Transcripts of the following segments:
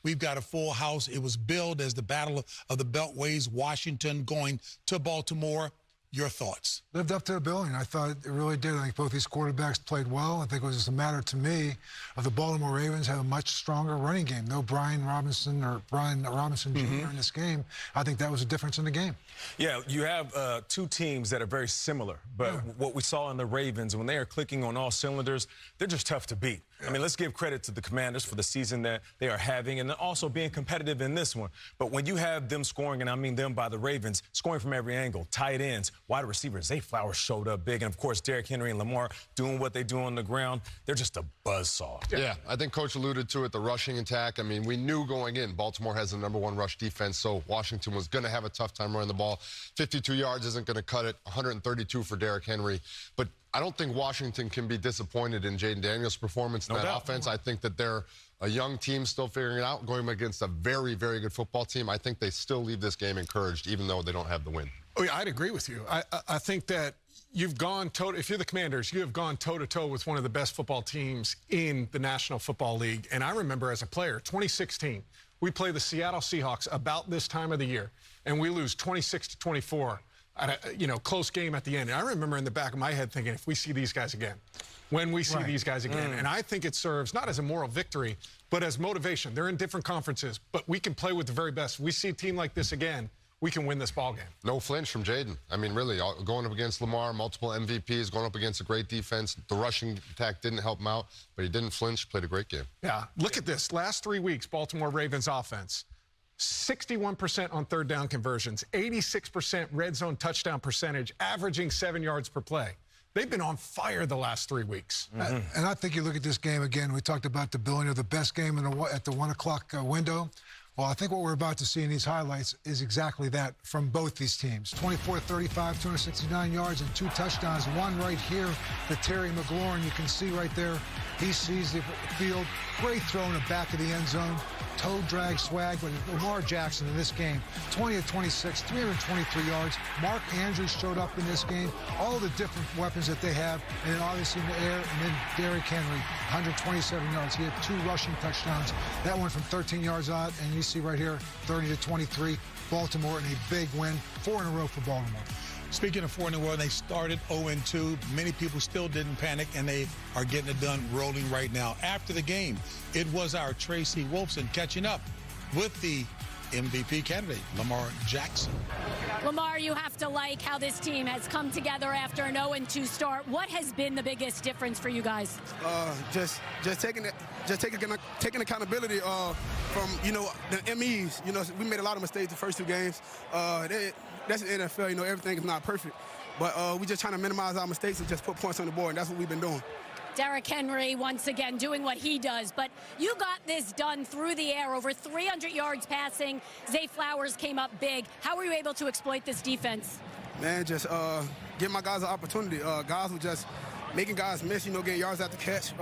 We've got a full house. It was billed as the Battle of the Beltways, Washington going to Baltimore. Your thoughts? Lived up to the billing. I thought it really did. I think both these quarterbacks played well. I think it was just a matter to me of the Baltimore Ravens have a much stronger running game. No Brian Robinson Jr. in this game. I think that was a difference in the game. Yeah, you have two teams that are very similar, but what we saw in the Ravens, when they are clicking on all cylinders, they're just tough to beat. I mean, let's give credit to the Commanders for the season that they are having and also being competitive in this one. But when you have them scoring, and I mean them by the Ravens, scoring from every angle, tight ends, wide receivers, Zay Flowers showed up big. And, of course, Derrick Henry and Lamar doing what they do on the ground. They're just a buzzsaw. Yeah, I think Coach alluded to it, the rushing attack. I mean, we knew going in, Baltimore has the #1 rush defense, so Washington was going to have a tough time running the ball. 52 yards isn't going to cut it, 132 for Derrick Henry. But I don't think Washington can be disappointed in Jayden Daniels' performance in that offense. I think that they're a young team still figuring it out, going against a very, very good football team. I think they still leave this game encouraged, even though they don't have the win. Oh, yeah, I'd agree with you. I think that you've gone if you're the Commanders, you have gone toe-to-toe with one of the best football teams in the National Football League. And I remember as a player, 2016, we play the Seattle Seahawks about this time of the year, and we lose 26-24. At a close game at the end. And I remember in the back of my head thinking, if we see these guys again, when we see these guys again. And I think it serves not as a moral victory, but as motivation. They're in different conferences, but we can play with the very best. We see a team like this again, we can win this ball game. No flinch from Jayden. I mean, really, going up against Lamar, multiple MVPs, going up against a great defense. The rushing attack didn't help him out, but he didn't flinch, played a great game. Yeah, look at this. Last 3 weeks, Baltimore Ravens offense. 61% on third down conversions, 86% red zone touchdown percentage, averaging 7 yards per play. They've been on fire the last 3 weeks. And I think you look at this game again, we talked about the billing of the best game at the 1 o'clock window. Well, I think what we're about to see in these highlights is exactly that from both these teams. 24-35, 269 yards and 2 touchdowns. One right here to Terry McLaurin. You can see right there, he sees the field. Great throw in the back of the end zone. Toe drag swag, but Lamar Jackson in this game, 20-26, 323 yards. Mark Andrews showed up in this game. All the different weapons that they have, and then obviously in the air, and then Derrick Henry, 127 yards. He had 2 rushing touchdowns. That one from 13 yards out, and you see right here, 30-23, Baltimore, and a big win, 4 in a row for Baltimore. Speaking of 4 in a row, they started 0-2. Many people still didn't panic, and they are getting it done rolling right now. After the game, it was our Tracy Wolfson catching up with the MVP candidate, Lamar Jackson. Lamar, you have to like how this team has come together after an 0-2 start. What has been the biggest difference for you guys? Just taking accountability from the MEs. We made a lot of mistakes the first 2 games. That's the NFL. Everything is not perfect, but we just trying to minimize our mistakes and just put points on the board. And that's what we've been doing. Derrick Henry, once again, doing what he does. But you got this done through the air, over 300 yards passing. Zay Flowers came up big. How were you able to exploit this defense? Man, just give my guys an opportunity. Guys were just making guys miss, getting yards after catch.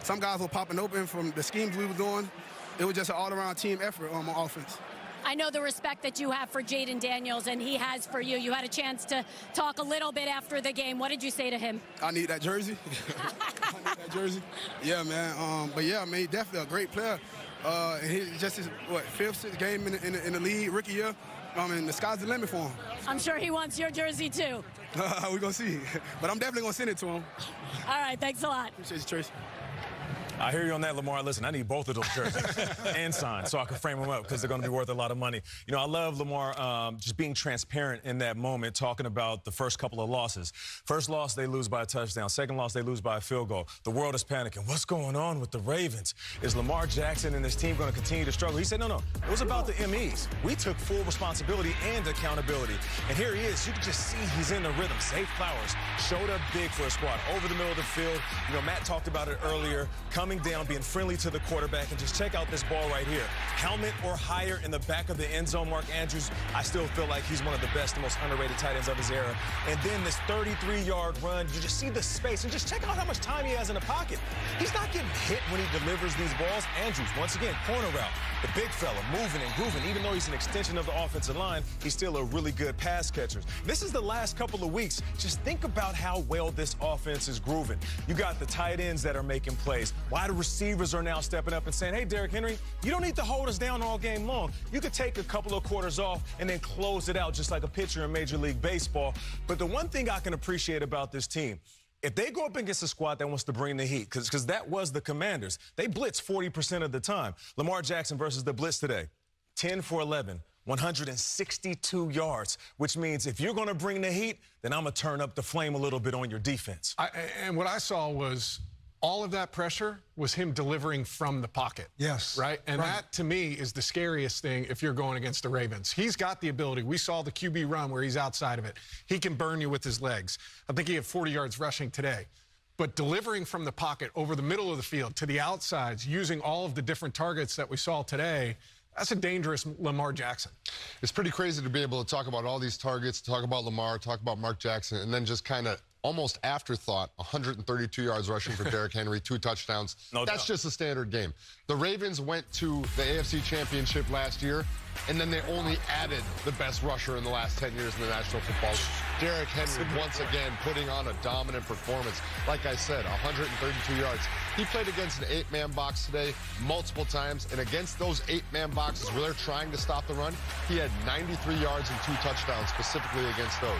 Some guys were popping open from the schemes we were doing. It was just an all-around team effort on my offense. I know the respect that you have for Jayden Daniels, and he has for you. You had a chance to talk a little bit after the game. What did you say to him? I need that jersey. I need that jersey. Yeah, man. But, yeah, man, he's definitely a great player. And he's just his, 5th, 6th game in the league, rookie year. The sky's the limit for him. I'm sure he wants your jersey, too. We're going to see. But I'm definitely going to send it to him. All right, thanks a lot. Appreciate you, Tracy. I hear you on that, Lamar. Listen, I need both of those jerseys and signs so I can frame them up because they're going to be worth a lot of money. I love Lamar just being transparent in that moment, talking about the first couple of losses. First loss, they lose by a touchdown. Second loss, they lose by a field goal. The world is panicking. What's going on with the Ravens? Is Lamar Jackson and his team going to continue to struggle? He said, no. It was about the MEs. We took full responsibility and accountability. And here he is. You can just see he's in the rhythm. Zay Flowers showed up big for a squad over the middle of the field. Matt talked about it earlier. Coming down, being friendly to the quarterback, and just check out this ball right here. Helmet or higher in the back of the end zone. Mark Andrews, I still feel like he's one of the best and most underrated tight ends of his era. And then this 33-yard run, you just see the space, and just check out how much time he has in the pocket. He's not getting hit when he delivers these balls. Andrews, once again, corner route. The big fella, moving and grooving. Even though he's an extension of the offensive line, he's still a really good pass catcher. This is the last couple of weeks. Just think about how well this offense is grooving. You got the tight ends that are making plays. Wide receivers are now stepping up and saying, hey, Derrick Henry, you don't need to hold us down all game long. You could take a couple of quarters off and then close it out just like a pitcher in Major League Baseball. But the one thing I can appreciate about this team, if they go up against a squad that wants to bring the heat, because that was the Commanders, they blitz 40% of the time. Lamar Jackson versus the blitz today, 10 for 11, 162 yards, which means if you're going to bring the heat, then I'm going to turn up the flame a little bit on your defense. And what I saw was all of that pressure was him delivering from the pocket. Yes. Right? And that, to me, is the scariest thing if you're going against the Ravens. He's got the ability. We saw the QB run where he's outside of it. He can burn you with his legs. I think he had 40 yards rushing today. But delivering from the pocket over the middle of the field to the outsides, using all of the different targets that we saw today, that's a dangerous Lamar Jackson. It's pretty crazy to be able to talk about all these targets, talk about Lamar, talk about Mark Jackson, and then just kind of almost afterthought, 132 yards rushing for Derrick Henry, 2 touchdowns. That's just a standard game. The Ravens went to the AFC Championship last year, and then they only added the best rusher in the last 10 years in the National Football League. Derrick Henry, once again, putting on a dominant performance. Like I said, 132 yards. He played against an 8-man box today multiple times, and against those 8-man boxes where they're trying to stop the run, he had 93 yards and 2 touchdowns specifically against those.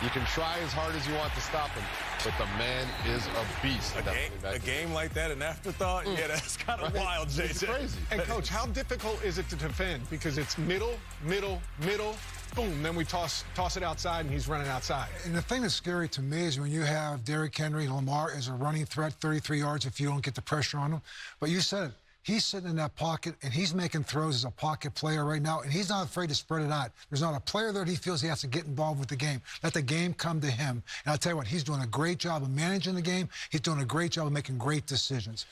You can try as hard as you want to stop him, but the man is a beast. A game like that, an afterthought? Yeah, that's kind of wild, Jayden. It's crazy. And, Coach, how difficult is it to defend? Because it's middle, boom, then we toss it outside, and he's running outside. And the thing that's scary to me is when you have Derrick Henry, Lamar is a running threat, 33 yards if you don't get the pressure on him. But you said it. He's sitting in that pocket, and he's making throws as a pocket player right now, and he's not afraid to spread it out. There's not a player there that he feels he has to get involved with the game. Let the game come to him. And I'll tell you what, he's doing a great job of managing the game. He's doing a great job of making great decisions.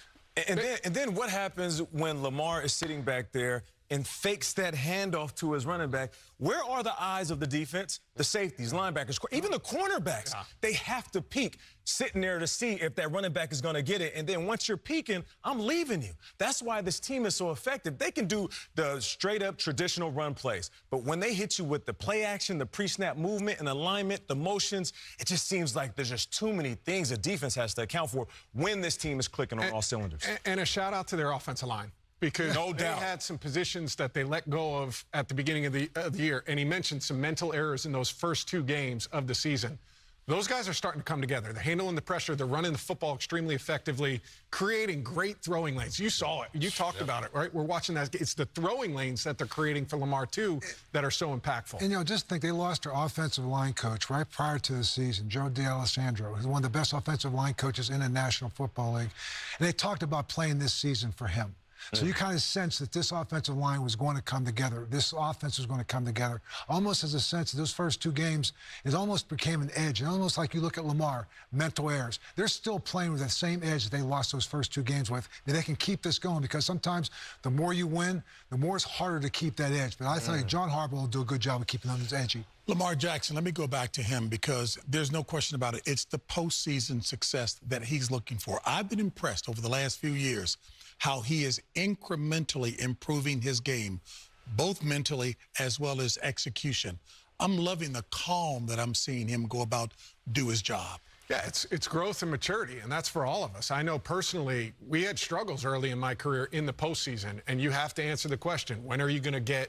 And then what happens when Lamar is sitting back there and fakes that handoff to his running back? Where are the eyes of the defense? The safeties, linebackers, even the cornerbacks. Yeah. They have to peek, sitting there to see if that running back is going to get it. And then once you're peeking, I'm leaving you. That's why this team is so effective. They can do the straight-up traditional run plays. But when they hit you with the play action, the pre-snap movement and alignment, the motions, it just seems like there's just too many things a defense has to account for when this team is clicking on all cylinders. And a shout-out to their offensive line. Because they had some positions that they let go of at the beginning of the year. And he mentioned some mental errors in those first 2 games of the season. Those guys are starting to come together. They're handling the pressure. They're running the football extremely effectively, creating great throwing lanes. You saw it. You talked about it, right? We're watching that. It's the throwing lanes that they're creating for Lamar, too, that are so impactful. And, just think they lost their offensive line coach right prior to the season, Joe D'Alessandro, who's one of the best offensive line coaches in the National Football League. And they talked about playing this season for him. So you kind of sense that this offensive line was going to come together. This offense was going to come together. Almost as a sense that those first 2 games, it almost became an edge. And almost like you look at Lamar, mental errors. They're still playing with that same edge that they lost those first 2 games with. And they can keep this going because sometimes the more you win, the more it's harder to keep that edge. But I tell you, John Harbaugh will do a good job of keeping them edgy. Lamar Jackson, let me go back to him because there's no question about it. It's the postseason success that he's looking for. I've been impressed over the last few years how he is incrementally improving his game, both mentally as well as execution. I'm loving the calm that I'm seeing him go about do his job. Yeah, it's growth and maturity, and that's for all of us. I know personally we had struggles early in my career in the postseason, and you have to answer the question, when are you going to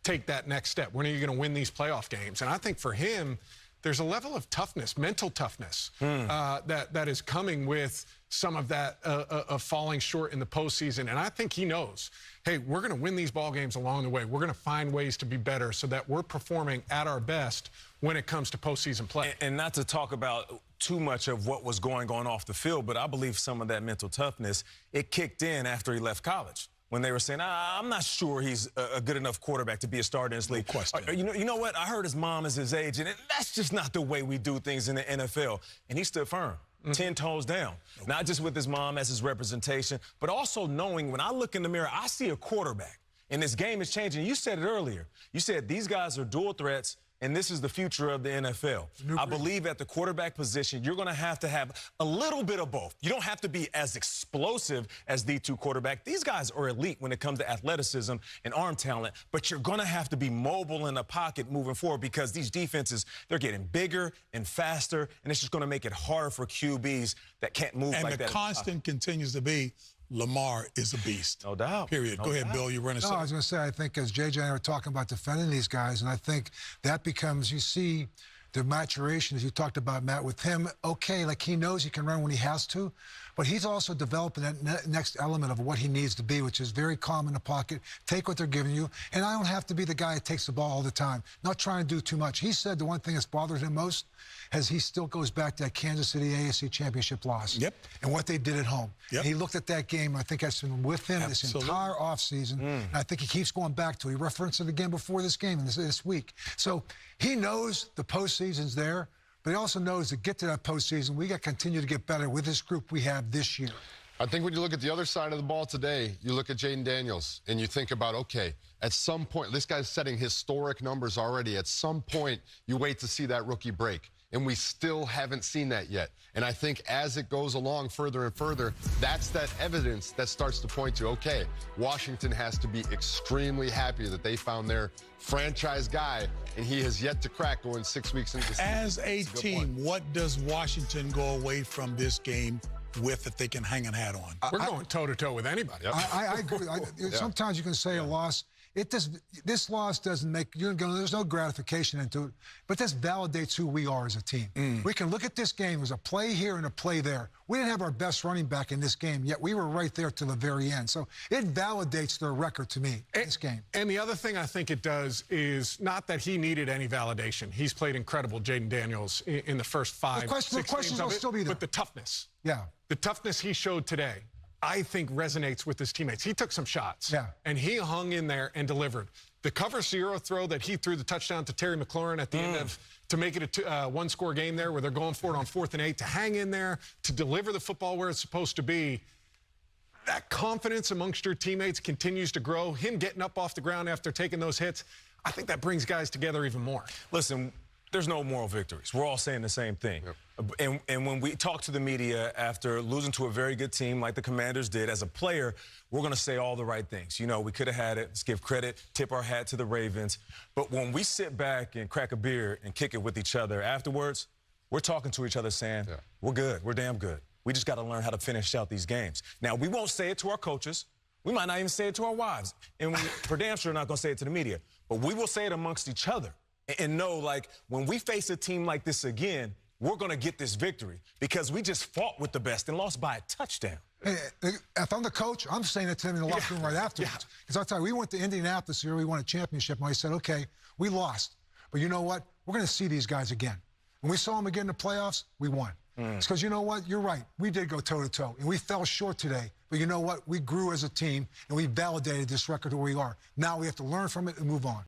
take that next step? When are you going to win these playoff games? And I think for him, there's a level of toughness, mental toughness, that is coming with some of that of falling short in the postseason. And I think he knows, hey, we're going to win these ball games along the way. We're going to find ways to be better so that we're performing at our best when it comes to postseason play. And not to talk about too much of what was going on off the field, but I believe some of that mental toughness, it kicked in after he left college. When they were saying, I'm not sure he's a good enough quarterback to be a starter in this league. No question. You know what? I heard his mom is his age, and that's just not the way we do things in the NFL. And he stood firm, 10 toes down. Not just with his mom as his representation, but also knowing when I look in the mirror, I see a quarterback. And this game is changing. You said it earlier. You said these guys are dual threats, and this is the future of the NFL. I believe at the quarterback position, you're going to have a little bit of both. You don't have to be as explosive as the 2 quarterback. These guys are elite when it comes to athleticism and arm talent, but you're going to have to be mobile in the pocket moving forward because these defenses, they're getting bigger and faster, and it's just going to make it harder for QBs that can't move like that. And the constant continues to be, Lamar is a beast. No doubt. Period. No Go ahead, doubt. Bill. You were going to say. No, I was going to say, I think as JJ and I were talking about defending these guys, and I think that becomes, you see the maturation, as you talked about, Matt, with him, okay, like he knows he can run when he has to, but he's also developing that next element of what he needs to be, which is very calm in the pocket, take what they're giving you, and I don't have to be the guy that takes the ball all the time, not trying to do too much. He said the one thing that's bothered him most is he still goes back to that Kansas City AFC Championship loss. Yep. And what they did at home. Yep. And he looked at that game, I think that's been with him this entire offseason, and I think he keeps going back to it. He referenced it again before this game, this week. So he knows the postseason's there, but he also knows to get to that postseason, we got to continue to get better with this group we have this year. I think when you look at the other side of the ball today, you look at Jayden Daniels, and you think about, okay, at some point, this guy's setting historic numbers already. At some point, you wait to see that rookie break. And we still haven't seen that yet. And I think as it goes along further and further, that's that evidence that starts to point to, okay, Washington has to be extremely happy that they found their franchise guy, and he has yet to crack going 6 weeks into the season. As a team, what does Washington go away from this game with that they can hang a hat on? We're going toe-to-toe with anybody. Yep. I agree. Sometimes you can say a loss. This loss doesn't make there's no gratification into it, but this validates who we are as a team. We can look at this game as a play here and a play there. We didn't have our best running back in this game, yet we were right there to the very end. So it validates their record to me, this game. And the other thing I think it does is not that he needed any validation. He's played incredible, Jayden Daniels, in the first 5, 6 games questions of will it, still be there. but the toughness. Yeah. The toughness he showed today, I think, resonates with his teammates. He took some shots, and he hung in there and delivered. The cover zero throw that he threw the touchdown to Terry McLaurin at the end of, to make it a one-score game there where they're going for it on 4th and 8, to hang in there, to deliver the football where it's supposed to be. That confidence amongst your teammates continues to grow. Him getting up off the ground after taking those hits, I think that brings guys together even more. Listen, there's no moral victories. We're all saying the same thing. Yep. And when we talk to the media after losing to a very good team like the Commanders did, as a player, we're going to say all the right things. You know, we could have had it. Let's give credit, tip our hat to the Ravens. But when we sit back and crack a beer and kick it with each other afterwards, we're talking to each other saying, we're good. We're damn good. We just got to learn how to finish out these games. Now, we won't say it to our coaches. We might not even say it to our wives. And for damn sure, not going to say it to the media. But we will say it amongst each other. And know, like, when we face a team like this again, we're going to get this victory because we just fought with the best and lost by a touchdown. If I'm the coach, I'm saying it to him in the locker room right afterwards. Because I'll tell you, we went to Indianapolis here, we won a championship, and I said, okay, we lost. But you know what? We're going to see these guys again. When we saw them again in the playoffs, we won. It's because you know what? You're right. We did go toe-to-toe, and we fell short today. But you know what? We grew as a team, and we validated this record where we are. Now we have to learn from it and move on.